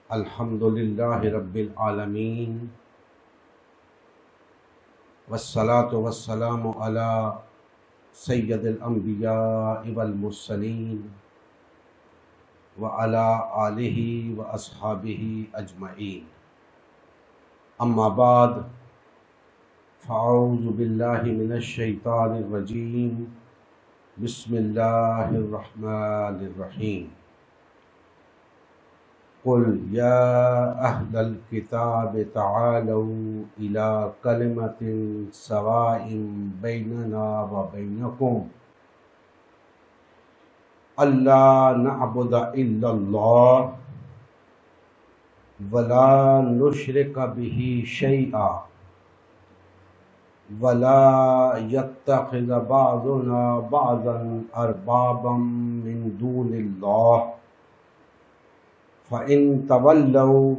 الحمدللہ رب العالمین والصلاة والسلام علی سید الانبیاء والمرسلین وعلی آلہ واصحابہ اجمعین، اما بعد فاعوذ باللہ من الشیطان الرجیم، بسم اللہ الرحمن الرحیم۔ قل یا اہل الکتاب تعالوا الی کلمۃ سواء بیننا وبینکم الا نعبد الا اللہ ولا نشرک بہ شیئا ولا یتخذ بعضنا بعضا اربابا من دون اللہ فَإِن تَوَلَّوْا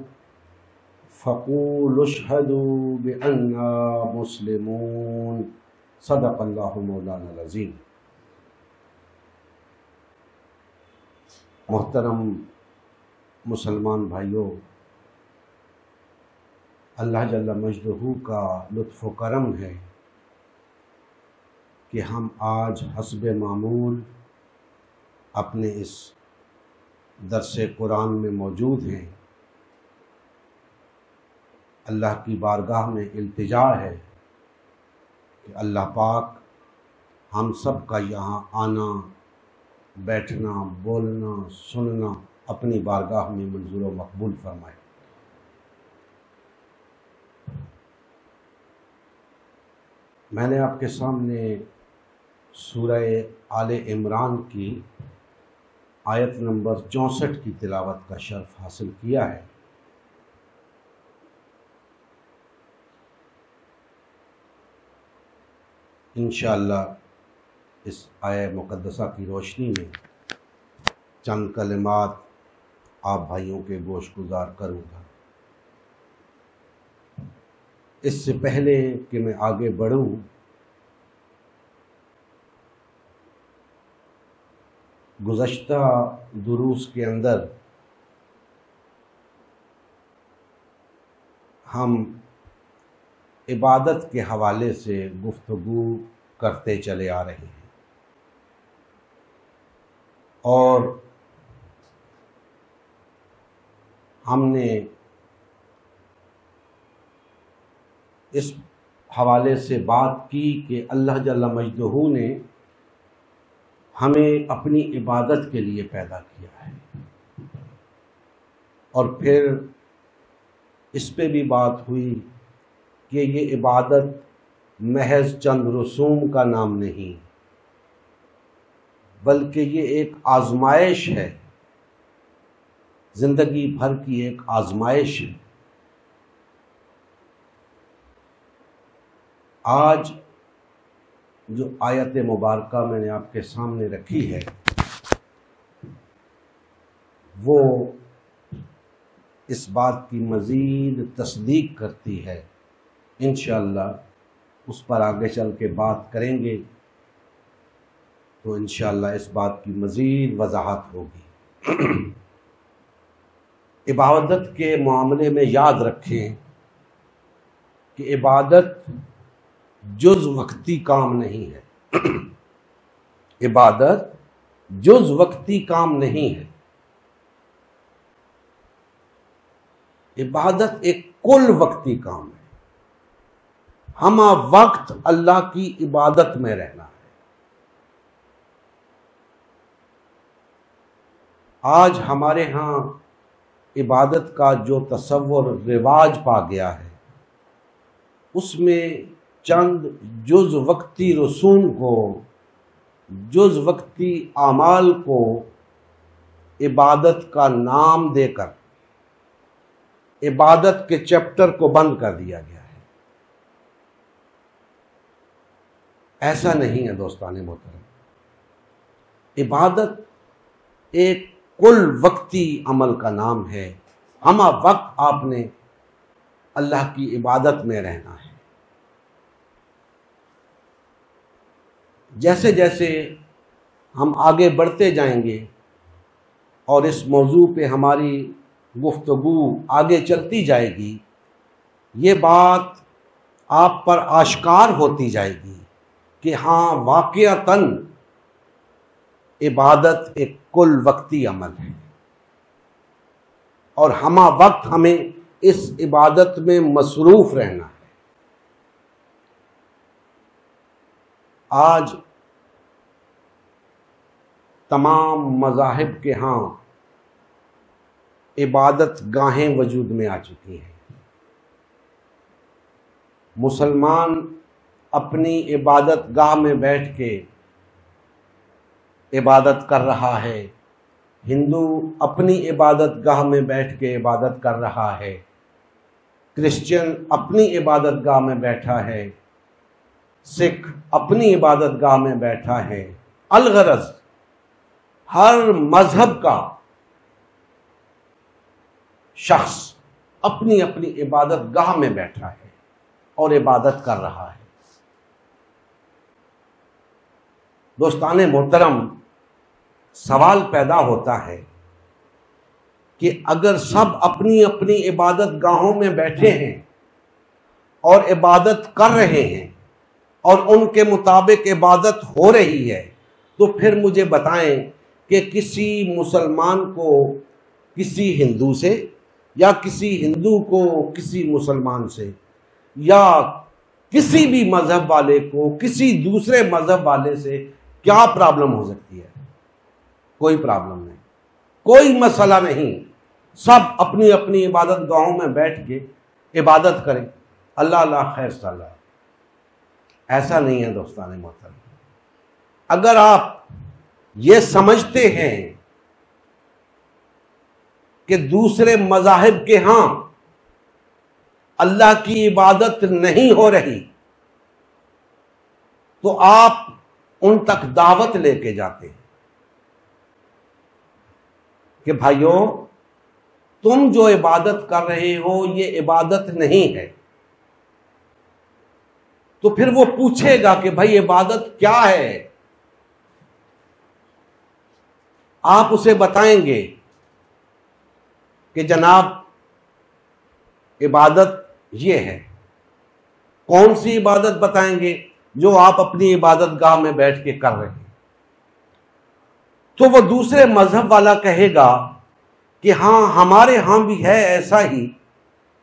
فَقُولُوا اشْهَدُوا بِأَنَّا مُسْلِمُونَ۔ صدق اللہ مولانا العظیم۔ محترم مسلمان بھائیوں، اللہ جل مجدہ کا لطف و کرم ہے کہ ہم آج حسب معمول اپنے اس درس قرآن میں موجود ہیں۔ اللہ کی بارگاہ میں التجا ہے کہ اللہ پاک ہم سب کا یہاں آنا، بیٹھنا، بولنا، سننا اپنی بارگاہ میں منظور و مقبول فرمائے۔ میں نے آپ کے سامنے سورہ آل عمران کی آیت نمبر 64 کی تلاوت کا شرف حاصل کیا ہے۔ انشاءاللہ اس آیہ مقدسہ کی روشنی میں چند کلمات آپ بھائیوں کے گوش گزار کروں گا۔ اس سے پہلے کہ میں آگے بڑھوں، گزشتہ دروس کے اندر ہم عبادت کے حوالے سے گفتگو کرتے چلے آ رہے ہیں، اور ہم نے اس حوالے سے بات کی کہ اللہ جل مجدہ نے ہمیں اپنی عبادت کے لیے پیدا کیا ہے، اور پھر اس پہ بھی بات ہوئی کہ یہ عبادت محض چند رسوم کا نام نہیں، بلکہ یہ ایک آزمائش ہے، زندگی بھر کی ایک آزمائش ہے۔ آج جو آیت مبارکہ میں نے آپ کے سامنے رکھی ہے وہ اس بات کی مزید تصدیق کرتی ہے۔ انشاءاللہ اس پر آگے چل کے بات کریں گے تو انشاءاللہ اس بات کی مزید وضاحت ہوگی۔ عبادت کے معاملے میں یاد رکھیں کہ عبادت جز وقتی کام نہیں ہے۔ عبادت جز وقتی کام نہیں ہے، عبادت ایک کل وقتی کام ہے۔ ہمہ وقت اللہ کی عبادت میں رہنا ہے۔ آج ہمارے ہاں عبادت کا جو تصور رواج پا گیا ہے، اس میں چند جز وقتی رسوم کو، جز وقتی اعمال کو عبادت کا نام دے کر عبادت کے چیپٹر کو بند کر دیا گیا ہے۔ ایسا نہیں ہے دوستان محترم۔ عبادت ایک کل وقتی عمل کا نام ہے۔ ہمہ وقت آپ نے اللہ کی عبادت میں رہنا ہے۔ جیسے جیسے ہم آگے بڑھتے جائیں گے اور اس موضوع پہ ہماری گفتگو آگے چلتی جائے گی یہ بات آپ پر آشکار ہوتی جائے گی کہ ہاں واقعتاً عبادت ایک کل وقتی عمل ہے اور ہمہ وقت ہمیں اس عبادت میں مصروف رہنا ہے۔ آج تمام مذاہب کے ہاں عبادت گاہیں وجود میں آ چکی ہیں۔ مسلمان اپنی عبادت گاہ میں بیٹھ کے عبادت کر رہا ہے، ہندو اپنی عبادت گاہ میں بیٹھ کے عبادت کر رہا ہے، کرسچن اپنی عبادت گاہ میں بیٹھا ہے، سکھ اپنی عبادت گاہ میں بیٹھا ہے۔ الغرض ہر مذہب کا شخص اپنی اپنی عبادت گاہ میں بیٹھا ہے اور عبادت کر رہا ہے۔ دوستان محترم، سوال پیدا ہوتا ہے کہ اگر سب اپنی اپنی عبادت گاہوں میں بیٹھے ہیں اور عبادت کر رہے ہیں اور ان کے مطابق عبادت ہو رہی ہے تو پھر مجھے بتائیں کہ کسی مسلمان کو کسی ہندو سے یا کسی ہندو کو کسی مسلمان سے یا کسی بھی مذہب والے کو کسی دوسرے مذہب والے سے کیا پرابلم ہو سکتی ہے؟ کوئی پرابلم نہیں، کوئی مسئلہ نہیں۔ سب اپنی اپنی عبادت گاہوں میں بیٹھ کے عبادت کریں، اللہ اللہ خیر صلاح۔ ایسا نہیں ہے دوستان محترم۔ اگر آپ یہ سمجھتے ہیں کہ دوسرے مذاہب کے ہاں اللہ کی عبادت نہیں ہو رہی تو آپ ان تک دعوت لے کے جاتے ہیں کہ بھائیو تم جو عبادت کر رہے ہو یہ عبادت نہیں ہے۔ تو پھر وہ پوچھے گا کہ بھائی عبادت کیا ہے؟ آپ اسے بتائیں گے کہ جناب عبادت یہ ہے۔ کون سی عبادت بتائیں گے؟ جو آپ اپنی عبادت گاہ میں بیٹھ کے کر رہے ہیں۔ تو وہ دوسرے مذہب والا کہے گا کہ ہاں ہمارے ہاں بھی ہے ایسا ہی،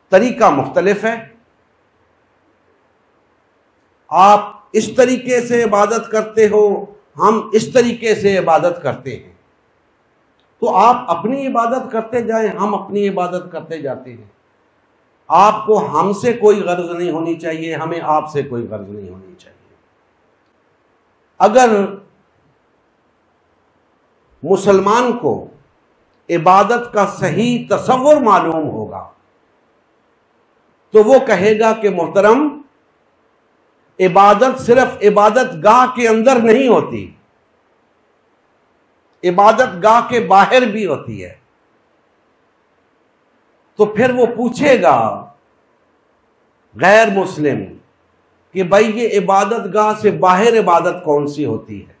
طریقہ مختلف ہے، آپ اس طریقے سے عبادت کرتے ہو، ہم اس طریقے سے عبادت کرتے ہیں۔ تو آپ اپنی عبادت کرتے جائیں، ہم اپنی عبادت کرتے جاتے ہیں۔ آپ کو ہم سے کوئی غرض نہیں ہونی چاہیے، ہمیں آپ سے کوئی غرض نہیں ہونی چاہیے۔ اگر مسلمان کو عبادت کا صحیح تصور معلوم ہوگا تو وہ کہے گا کہ محترم عبادت صرف عبادت گاہ کے اندر نہیں ہوتی، عبادت گاہ کے باہر بھی ہوتی ہے۔ تو پھر وہ پوچھے گا غیر مسلم کہ بھائی یہ عبادت گاہ سے باہر عبادت کون سی ہوتی ہے؟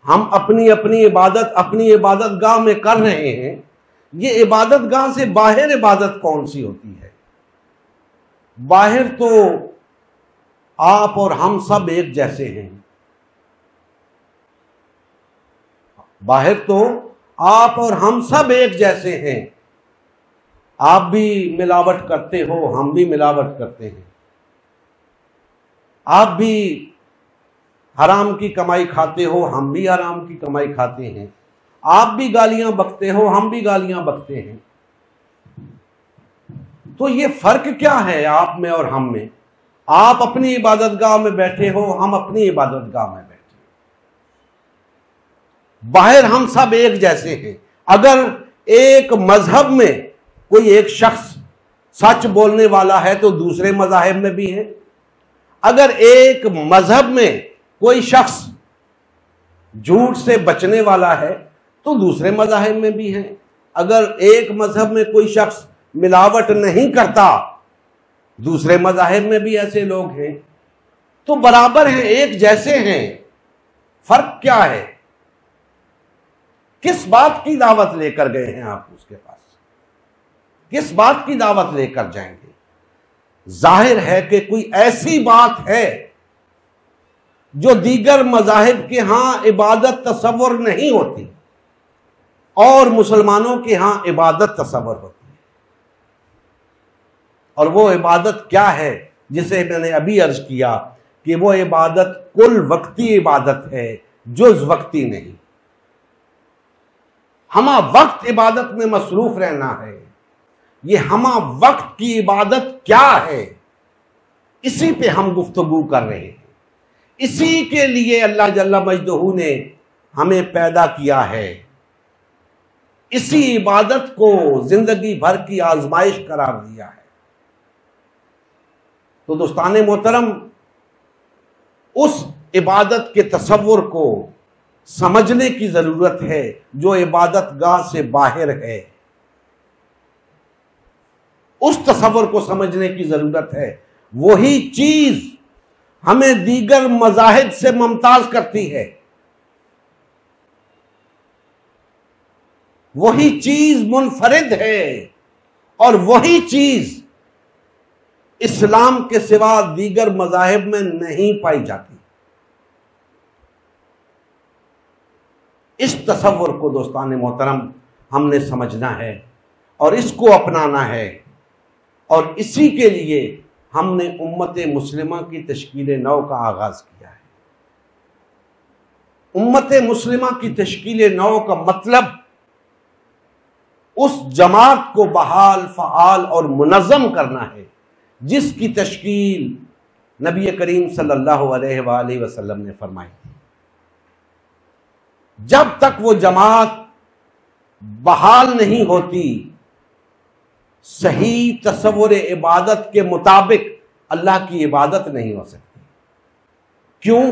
ہم اپنی اپنی عبادت گاہ میں کر رہے ہیں، یہ عبادت گاہ سے باہر عبادت کون سی ہوتی ہے؟ باہر تو آپ اور ہم سب ایک جیسے ہیں، باہر تو آپ اور ہم سب ایک جیسے ہیں۔ آپ بھی ملاوٹ کرتے ہو، ہم بھی ملاوٹ کرتے ہیں۔ آپ بھی حرام کی کمائی کھاتے ہو، ہم بھی حرام کی کمائی کھاتے ہیں۔ آپ بھی گالیاں بکتے ہو، ہم بھی گالیاں بکتے ہیں۔ تو یہ فرق کیا ہے آپ میں اور ہم میں؟ آپ اپنی عبادت گاہ میں بیٹھے ہو، ہم اپنی عبادت گاہ میں بیٹھے ہیں۔ باہر ہم سب ایک جیسے ہیں۔ اگر ایک مذہب میں کوئی ایک شخص سچ بولنے والا ہے تو دوسرے مذاہب میں بھی ہے۔ اگر ایک مذہب میں کوئی شخص جھوٹ سے بچنے والا ہے تو دوسرے مذاہب میں بھی ہے۔ اگر ایک مذہب میں کوئی شخص ملاوٹ نہیں کرتا، دوسرے مذاہب میں بھی ایسے لوگ ہیں۔ تو برابر ہیں، ایک جیسے ہیں۔ فرق کیا ہے؟ کس بات کی دعوت لے کر گئے ہیں آپ اس کے پاس؟ کس بات کی دعوت لے کر جائیں گے؟ ظاہر ہے کہ کوئی ایسی بات ہے جو دیگر مذاہب کے ہاں عبادت تصور نہیں ہوتی اور مسلمانوں کے ہاں عبادت تصور ہوتی ہے۔ اور وہ عبادت کیا ہے جسے میں نے ابھی عرض کیا کہ وہ عبادت کل وقتی عبادت ہے، جز وقتی نہیں۔ ہمہ وقت عبادت میں مصروف رہنا ہے۔ یہ ہمہ وقت کی عبادت کیا ہے، اسی پہ ہم گفتگو کر رہے ہیں۔ اسی کے لیے اللہ جل مجدہ نے ہمیں پیدا کیا ہے، اسی عبادت کو زندگی بھر کی آزمائش قرار دیا ہے۔ تو دوستان محترم، اس عبادت کے تصور کو سمجھنے کی ضرورت ہے جو عبادت گاہ سے باہر ہے۔ اس تصور کو سمجھنے کی ضرورت ہے۔ وہی چیز ہمیں دیگر مذاہب سے ممتاز کرتی ہے، وہی چیز منفرد ہے، اور وہی چیز اسلام کے سوا دیگر مذاہب میں نہیں پائی جاتی۔ اس تصور کو دوستان محترم ہم نے سمجھنا ہے اور اس کو اپنانا ہے، اور اسی کے لیے ہم نے امت مسلمہ کی تشکیل نو کا آغاز کیا ہے۔ امت مسلمہ کی تشکیل نو کا مطلب اس جماعت کو بحال، فعال اور منظم کرنا ہے جس کی تشکیل نبی کریم صلی اللہ علیہ وآلہ وسلم نے فرمائی تھی۔ جب تک وہ جماعت بحال نہیں ہوتی، صحیح تصور عبادت کے مطابق اللہ کی عبادت نہیں ہو سکتی۔ کیوں؟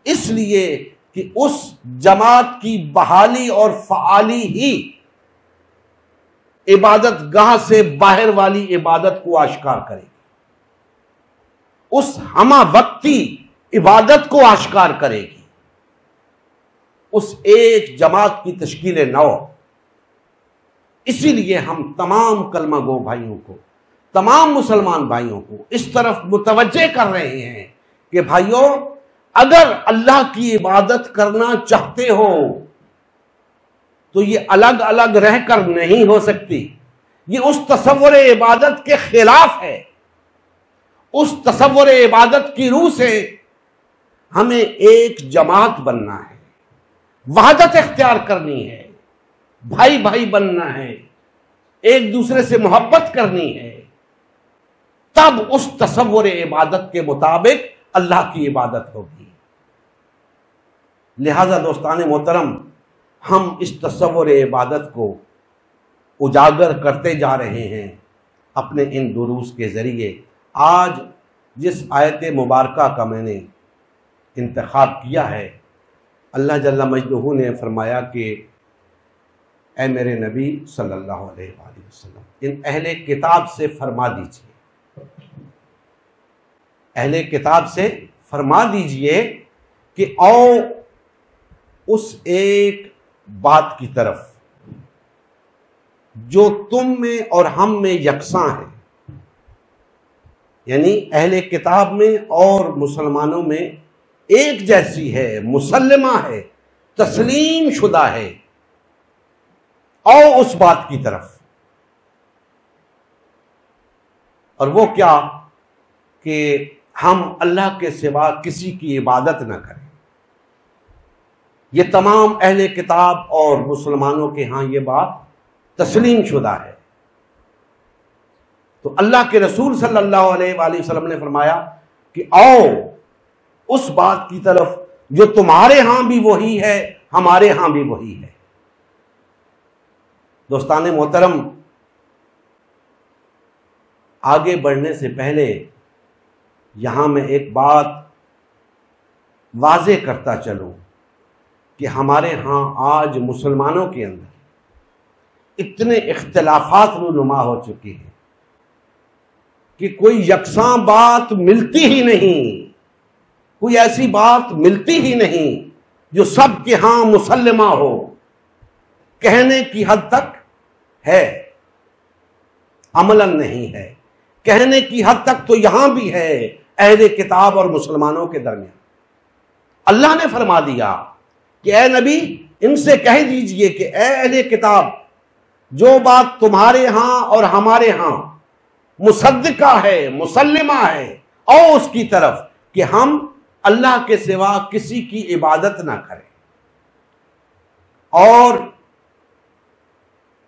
اس لیے کہ اس جماعت کی بحالی اور فعالی ہی عبادت گاہ سے باہر والی عبادت کو آشکار کرے گی، اس ہمہ وقتی عبادت کو آشکار کرے گی۔ اس ایک جماعت کی تشکیل نو، اسی لیے ہم تمام کلمہ گو بھائیوں کو، تمام مسلمان بھائیوں کو اس طرف متوجہ کر رہے ہیں کہ بھائیوں، اگر اللہ کی عبادت کرنا چاہتے ہو تو یہ الگ الگ رہ کر نہیں ہو سکتی۔ یہ اس تصور عبادت کے خلاف ہے۔ اس تصور عبادت کی روح سے ہمیں ایک جماعت بننا ہے، وحدت اختیار کرنی ہے، بھائی بھائی بننا ہے، ایک دوسرے سے محبت کرنی ہے، تب اس تصور عبادت کے مطابق اللہ کی عبادت ہوگی۔ لہذا دوستان محترم، ہم اس تصور عبادت کو اجاگر کرتے جا رہے ہیں اپنے ان دروس کے ذریعے۔ آج جس آیت مبارکہ کا میں نے انتخاب کیا ہے، اللہ جل مجدہ نے فرمایا کہ اے میرے نبی صلی اللہ علیہ وآلہ وسلم، ان اہل کتاب سے فرما دیجئے، اہل کتاب سے فرما دیجئے کہ آؤ اس ایک بات کی طرف جو تم میں اور ہم میں یکساں ہے، یعنی اہل کتاب میں اور مسلمانوں میں ایک جیسی ہے، مسلمہ ہے، تسلیم شدہ ہے۔ آؤ اس بات کی طرف، اور وہ کیا کہ ہم اللہ کے سوا کسی کی عبادت نہ کریں۔ یہ تمام اہل کتاب اور مسلمانوں کے ہاں یہ بات تسلیم شدہ ہے۔ تو اللہ کے رسول صلی اللہ علیہ وآلہ وسلم نے فرمایا کہ آؤ اس بات کی طرف جو تمہارے ہاں بھی وہی ہے، ہمارے ہاں بھی وہی ہے۔ دوستان محترم، آگے بڑھنے سے پہلے یہاں میں ایک بات واضح کرتا چلوں کہ ہمارے ہاں آج مسلمانوں کے اندر اتنے اختلافات رونما ہو چکی ہیں کہ کوئی یکساں بات ملتی ہی نہیں، کوئی ایسی بات ملتی ہی نہیں جو سب کے ہاں مسلمہ ہو۔ کہنے کی حد تک ہے، عملاً نہیں ہے۔ کہنے کی حد تک تو یہاں بھی ہے اہل کتاب اور مسلمانوں کے درمیان۔ اللہ نے فرما دیا کہ اے نبی ان سے کہہ دیجئے کہ اے اہل کتاب، جو بات تمہارے ہاں اور ہمارے ہاں مصدقہ ہے، مسلمہ ہے، اور اس کی طرف کہ ہم اللہ کے سوا کسی کی عبادت نہ کریں اور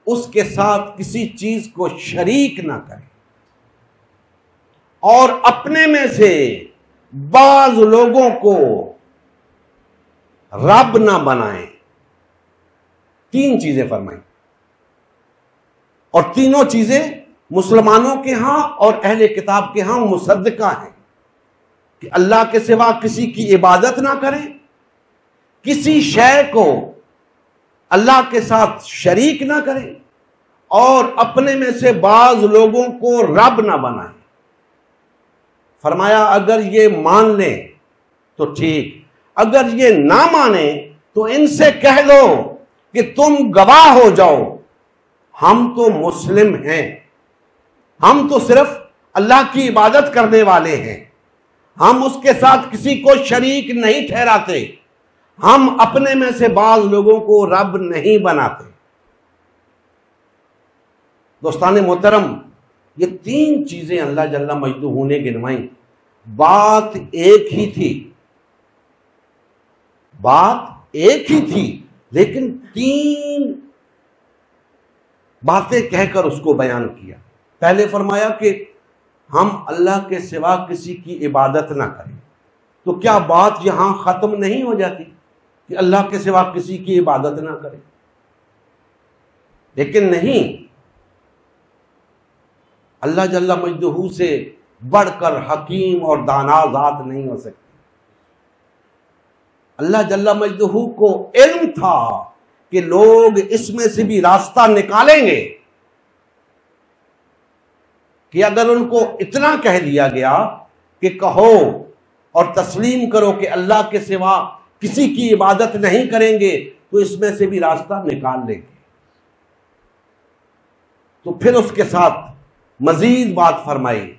اس کے ساتھ کسی چیز کو شریک نہ کریں، اور اپنے میں سے بعض لوگوں کو رب نہ بنائیں۔ تین چیزیں فرمائیں، اور تینوں چیزیں مسلمانوں کے ہاں اور اہل کتاب کے ہاں مصدقہ ہیں کہ اللہ کے سوا کسی کی عبادت نہ کریں، کسی شے کو اللہ کے ساتھ شریک نہ کریں، اور اپنے میں سے بعض لوگوں کو رب نہ بنائیں۔ فرمایا اگر یہ مان لیں تو ٹھیک، اگر یہ نہ مانیں تو ان سے کہہ دو کہ تم گواہ ہو جاؤ، ہم تو مسلم ہیں، ہم تو صرف اللہ کی عبادت کرنے والے ہیں، ہم اس کے ساتھ کسی کو شریک نہیں ٹھہراتے، ہم اپنے میں سے بعض لوگوں کو رب نہیں بناتے۔ دوستان محترم، یہ تین چیزیں اللہ جل مجدہ نے گنوائیں۔ بات ایک ہی تھی، بات ایک ہی تھی، لیکن تین باتیں کہہ کر اس کو بیان کیا۔ پہلے فرمایا کہ ہم اللہ کے سوا کسی کی عبادت نہ کریں، تو کیا بات یہاں ختم نہیں ہو جاتی کہ اللہ کے سوا کسی کی عبادت نہ کریں؟ لیکن نہیں، اللہ جل مجدہ سے بڑھ کر حکیم اور دانا ذات نہیں ہو سکتی۔ اللہ جل مجدہ کو علم تھا کہ لوگ اس میں سے بھی راستہ نکالیں گے، کہ اگر ان کو اتنا کہہ دیا گیا کہ کہو اور تسلیم کرو کہ اللہ کے سوا کسی کی عبادت نہیں کریں گے، تو اس میں سے بھی راستہ نکال لیں گے۔ تو پھر اس کے ساتھ مزید بات فرمائی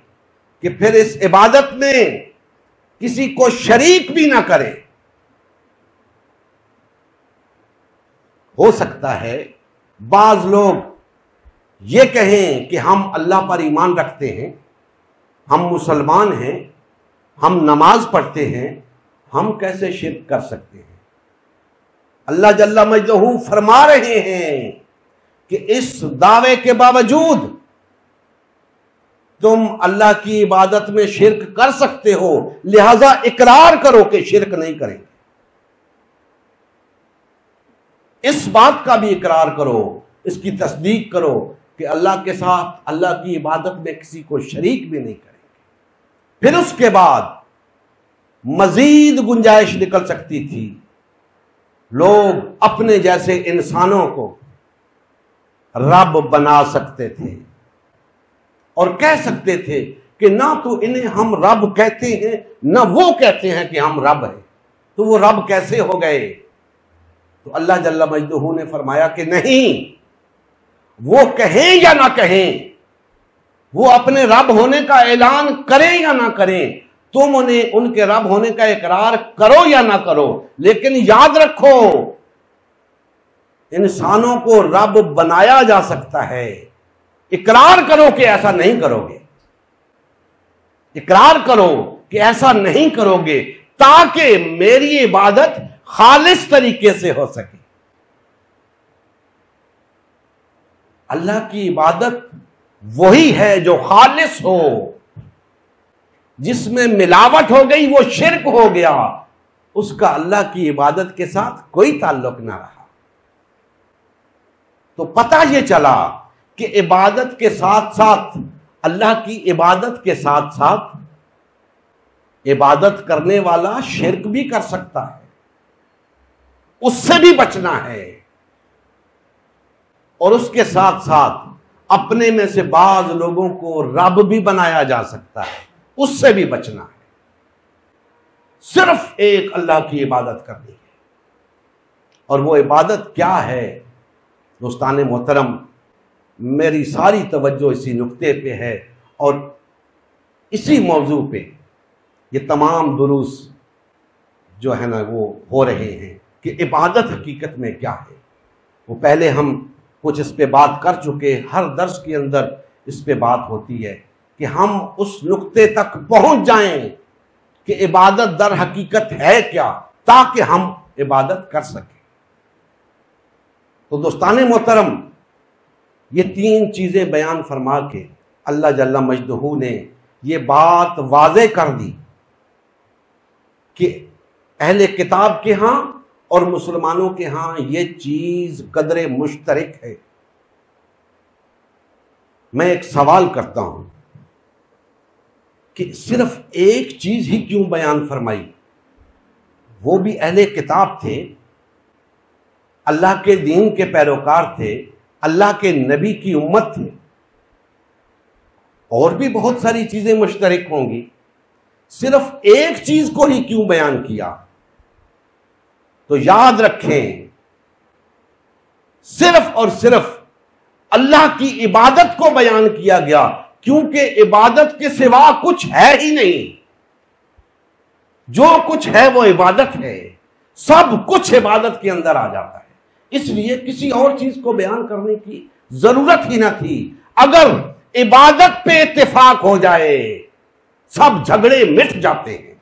کہ پھر اس عبادت میں کسی کو شریک بھی نہ کریں۔ ہو سکتا ہے بعض لوگ یہ کہیں کہ ہم اللہ پر ایمان رکھتے ہیں، ہم مسلمان ہیں، ہم نماز پڑھتے ہیں، ہم کیسے شرک کر سکتے ہیں؟ اللہ جل مجدہ فرما رہے ہیں کہ اس دعوے کے باوجود تم اللہ کی عبادت میں شرک کر سکتے ہو، لہذا اقرار کرو کہ شرک نہیں کریں گے۔ اس بات کا بھی اقرار کرو، اس کی تصدیق کرو کہ اللہ کے ساتھ اللہ کی عبادت میں کسی کو شریک بھی نہیں کریں گے۔ پھر اس کے بعد مزید گنجائش نکل سکتی تھی، لوگ اپنے جیسے انسانوں کو رب بنا سکتے تھے اور کہہ سکتے تھے کہ نہ تو انہیں ہم رب کہتے ہیں، نہ وہ کہتے ہیں کہ ہم رب ہیں، تو وہ رب کیسے ہو گئے؟ تو اللہ جل مجدہ نے فرمایا کہ نہیں، وہ کہیں یا نہ کہیں، وہ اپنے رب ہونے کا اعلان کریں یا نہ کریں، تم انہیں ان کے رب ہونے کا اقرار کرو یا نہ کرو، لیکن یاد رکھو انسانوں کو رب بنایا جا سکتا ہے۔ اقرار کرو کہ ایسا نہیں کرو گے، اقرار کرو کہ ایسا نہیں کرو گے، تاکہ میری عبادت خالص طریقے سے ہو سکے۔ اللہ کی عبادت وہی ہے جو خالص ہو، جس میں ملاوٹ ہو گئی وہ شرک ہو گیا، اس کا اللہ کی عبادت کے ساتھ کوئی تعلق نہ رہا۔ تو پتہ یہ چلا کہ عبادت کے ساتھ ساتھ، اللہ کی عبادت کے ساتھ ساتھ عبادت کرنے والا شرک بھی کر سکتا ہے، اس سے بھی بچنا ہے، اور اس کے ساتھ ساتھ اپنے میں سے بعض لوگوں کو رب بھی بنایا جا سکتا ہے، اس سے بھی بچنا ہے۔ صرف ایک اللہ کی عبادت کرنی ہے، اور وہ عبادت کیا ہے؟ دوستان محترم، میری ساری توجہ اسی نقطے پہ ہے اور اسی موضوع پہ یہ تمام دروس جو ہے نا وہ ہو رہے ہیں کہ عبادت حقیقت میں کیا ہے۔ وہ پہلے ہم کچھ اس پہ بات کر چکے، ہر درس کے اندر اس پہ بات ہوتی ہے کہ ہم اس نقطے تک پہنچ جائیں کہ عبادت در حقیقت ہے کیا، تاکہ ہم عبادت کر سکیں۔ تو دوستان محترم، یہ تین چیزیں بیان فرما کے اللہ جل مجدہ نے یہ بات واضح کر دی کہ اہل کتاب کے ہاں اور مسلمانوں کے ہاں یہ چیز قدر مشترک ہے۔ میں ایک سوال کرتا ہوں کہ صرف ایک چیز ہی کیوں بیان فرمائی؟ وہ بھی اہل کتاب تھے، اللہ کے دین کے پیروکار تھے، اللہ کے نبی کی امت تھے، اور بھی بہت ساری چیزیں مشترک ہوں گی، صرف ایک چیز کو ہی کیوں بیان کیا؟ تو یاد رکھیں، صرف اور صرف اللہ کی عبادت کو بیان کیا گیا، کیونکہ عبادت کے سوا کچھ ہے ہی نہیں۔ جو کچھ ہے وہ عبادت ہے، سب کچھ عبادت کے اندر آ جاتا ہے، اس لیے کسی اور چیز کو بیان کرنے کی ضرورت ہی نہ تھی۔ اگر عبادت پہ اتفاق ہو جائے سب جھگڑے مٹ جاتے ہیں،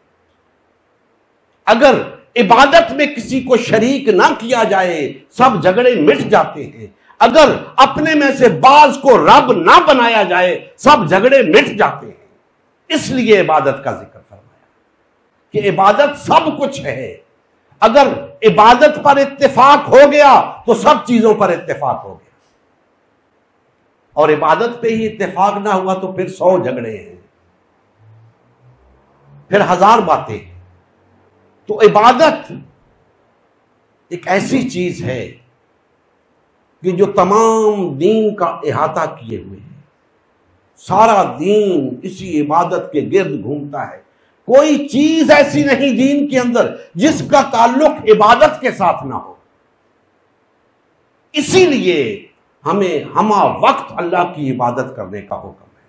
اگر عبادت میں کسی کو شریک نہ کیا جائے سب جھگڑے مٹ جاتے ہیں، اگر اپنے میں سے بعض کو رب نہ بنایا جائے سب جھگڑے مٹ جاتے ہیں۔ اس لیے عبادت کا ذکر فرمایا کہ عبادت سب کچھ ہے۔ اگر عبادت پر اتفاق ہو گیا تو سب چیزوں پر اتفاق ہو گیا، اور عبادت پہ ہی اتفاق نہ ہوا تو پھر 100 جھگڑے ہیں، پھر 1000 باتیں۔ تو عبادت ایک ایسی چیز ہے کہ جو تمام دین کا احاطہ کیے ہوئے ہے، سارا دین اسی عبادت کے گرد گھومتا ہے۔ کوئی چیز ایسی نہیں دین کے اندر جس کا تعلق عبادت کے ساتھ نہ ہو۔ اسی لیے ہمیں ہمہ وقت اللہ کی عبادت کرنے کا حکم ہے،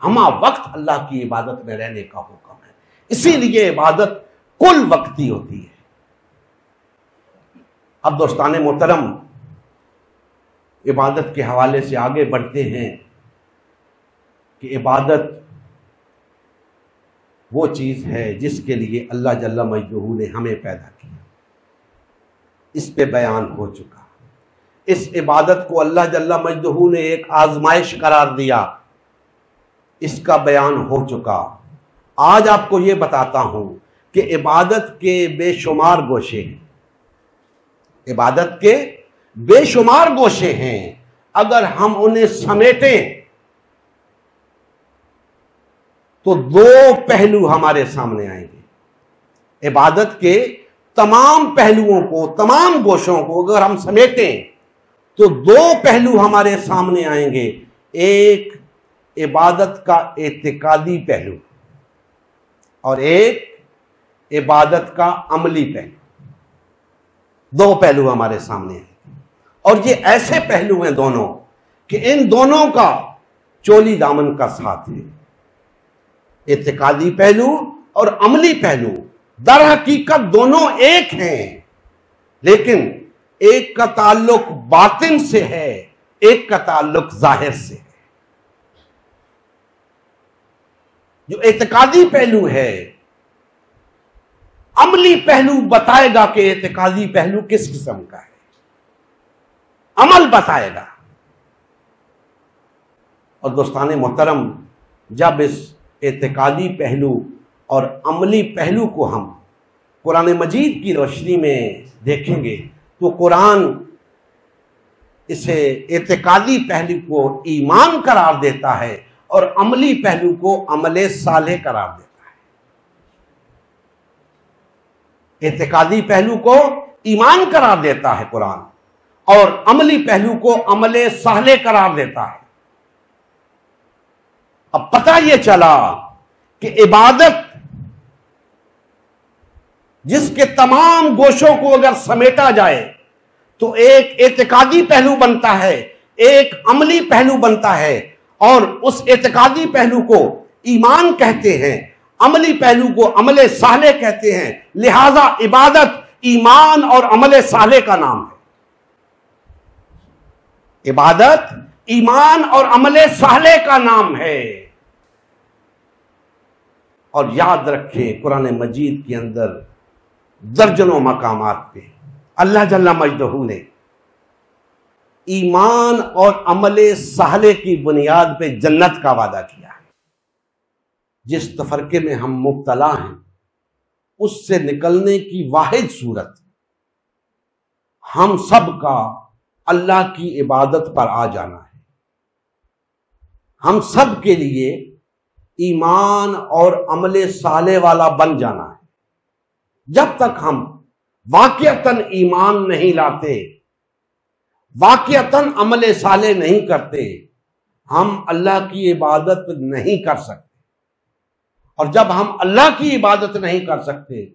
ہمہ وقت اللہ کی عبادت میں رہنے کا حکم ہے۔ اسی لیے عبادت کل وقتی ہوتی ہے۔ اب دوستان محترم، عبادت کے حوالے سے آگے بڑھتے ہیں کہ عبادت وہ چیز ہے جس کے لیے اللہ جل مجدہ نے ہمیں پیدا کیا۔ اس پہ بیان ہو چکا۔ اس عبادت کو اللہ جل مجدہ نے ایک آزمائش قرار دیا، اس کا بیان ہو چکا۔ آج آپ کو یہ بتاتا ہوں کہ عبادت کے بے شمار گوشے ہیں، عبادت کے بے شمار گوشے ہیں۔ اگر ہم انہیں سمیٹیں تو 2 پہلو ہمارے سامنے آئیں گے۔ عبادت کے تمام پہلوؤں کو، تمام گوشوں کو اگر ہم سمیٹیں تو 2 پہلو ہمارے سامنے آئیں گے۔ ایک عبادت کا اعتقادی پہلو اور ایک عبادت کا عملی پہلو۔ 2 پہلو ہمارے سامنے ہیں، اور یہ ایسے پہلو ہیں دونوں کہ ان دونوں کا چولی دامن کا ساتھ ہے۔ اعتقادی پہلو اور عملی پہلو در حقیقت دونوں ایک ہیں، لیکن ایک کا تعلق باطن سے ہے، ایک کا تعلق ظاہر سے ہے۔ جو اعتقادی پہلو ہے، عملی پہلو بتائے گا کہ اعتقادی پہلو کس قسم کا ہے، عمل بتائے گا۔ اور دوستان محترم، جب اس اعتقادی پہلو اور عملی پہلو کو ہم قرآن مجید کی روشنی میں دیکھیں گے تو قرآن اسے اعتقادی پہلو کو ایمان قرار دیتا ہے اور عملی پہلو کو عمل صالح قرار دیتا ہے۔ اعتقادی پہلو کو ایمان قرار دیتا ہے قرآن، اور عملی پہلو کو عمل صالح قرار دیتا ہے۔ اب پتہ یہ چلا کہ عبادت جس کے تمام گوشوں کو اگر سمیٹا جائے تو ایک اعتقادی پہلو بنتا ہے، ایک عملی پہلو بنتا ہے، اور اس اعتقادی پہلو کو ایمان کہتے ہیں، عملی پہلو کو عمل صالح کہتے ہیں۔ لہذا عبادت ایمان اور عمل صالح کا نام ہے۔ عبادت ایمان اور عمل صالح کا نام ہے۔ اور یاد رکھیں قرآن مجید کے اندر درجنوں مقامات پہ اللہ جل مجدہ نے ایمان اور عمل صالح کی بنیاد پہ جنت کا وعدہ کیا ہے۔ جس تفرقے میں ہم مبتلا ہیں اس سے نکلنے کی واحد صورت ہم سب کا اللہ کی عبادت پر آ جانا ہے۔ ہم سب کے لیے ایمان اور عمل صالح والا بن جانا ہے۔ جب تک ہم واقعتاً ایمان نہیں لاتے، واقعتاً عمل صالح نہیں کرتے، ہم اللہ کی عبادت نہیں کر سکتے۔ اور جب ہم اللہ کی عبادت نہیں کر سکتے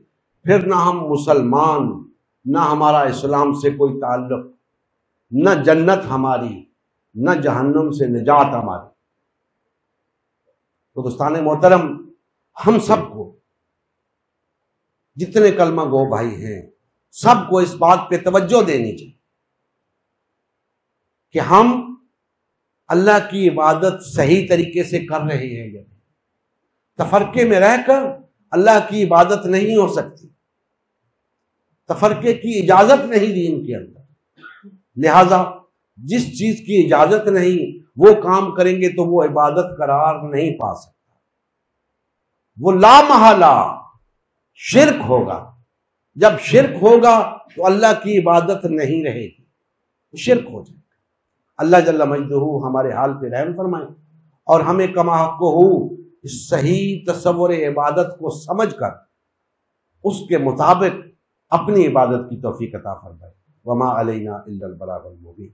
پھر نہ ہم مسلمان، نہ ہمارا اسلام سے کوئی تعلق، نہ جنت ہماری، نہ جہنم سے نجات ہماری۔ تو دوستان محترم، ہم سب کو، جتنے کلمہ گو بھائی ہیں، سب کو اس بات پہ توجہ دینی چاہیے کہ ہم اللہ کی عبادت صحیح طریقے سے کر رہے ہیں یا نہیں۔ تفرقے میں رہ کر اللہ کی عبادت نہیں ہو سکتی، تفرقے کی اجازت نہیں دین کے اندر۔ لہذا جس چیز کی اجازت نہیں وہ کام کریں گے تو وہ عبادت قرار نہیں پا سکتا، وہ لا محالہ شرک ہوگا۔ جب شرک ہوگا تو اللہ کی عبادت نہیں رہے گی، شرک ہو جائے گا۔ اللہ جل مجدہ ہمارے حال پہ رحم فرمائے اور ہمیں کما حق ہو اس صحیح تصور عبادت کو سمجھ کر اس کے مطابق اپنی عبادت کی توفیق عطا فرمائے۔ وما علینا الا البلاغ المبین۔